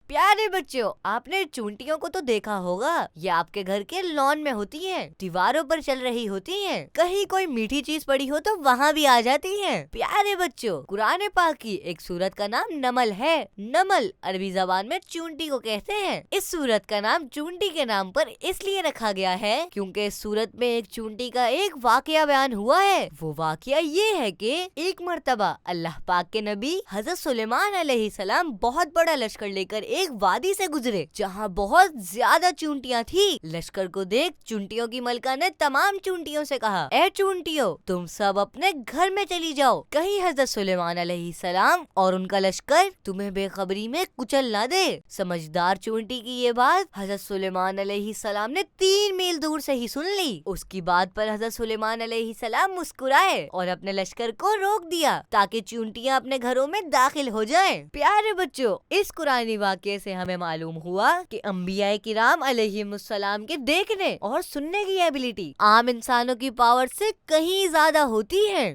پیارے بچوں، آپ نے چونٹیوں کو تو دیکھا ہوگا، یہ آپ کے گھر کے لان میں ہوتی ہیں، دیواروں پر چل رہی ہوتی ہیں، کہیں کوئی میٹھی چیز پڑی ہو تو وہاں بھی آ جاتی ہیں۔ پیارے بچوں، قرآن پاک کی ایک سورت کا نام نمل ہے۔ نمل عربی زبان میں چونٹی کو کہتے ہیں۔ اس سورت کا نام چونٹی کے نام پر اس لیے رکھا گیا ہے کیونکہ اس سورت میں ایک چونٹی کا ایک واقعہ بیان ہوا ہے۔ وہ واقعہ یہ ہے کہ ایک مرتبہ اللہ پاک کے نبی حضرت سلیمان علیہ السلام بہت بڑا لشکر لے کر ایک وادی سے گزرے جہاں بہت زیادہ چونٹیاں تھی۔ لشکر کو دیکھ چونٹیوں کی ملکہ نے تمام چونٹیوں سے کہا، اے چونٹیوں، تم سب اپنے گھر میں چلی جاؤ، کہیں حضرت سلیمان علیہ السلام اور ان کا لشکر تمہیں بے خبری میں کچل نہ دے۔ سمجھدار چونٹی کی یہ بات حضرت سلیمان علیہ السلام نے 3 میل دور سے ہی سن لی۔ اس کی بات پر حضرت سلیمان علیہ السلام مسکرائے اور اپنے لشکر کو روک دیا تاکہ چونٹیاں اپنے گھروں میں داخل ہو جائیں۔ پیارے بچوں، اس قرآنی واقعے سے ہمیں معلوم ہوا کہ انبیاء کرام علیہم السلام کے دیکھنے اور سننے کی ایبلٹی عام انسانوں کی پاور سے کہیں زیادہ ہوتی ہے۔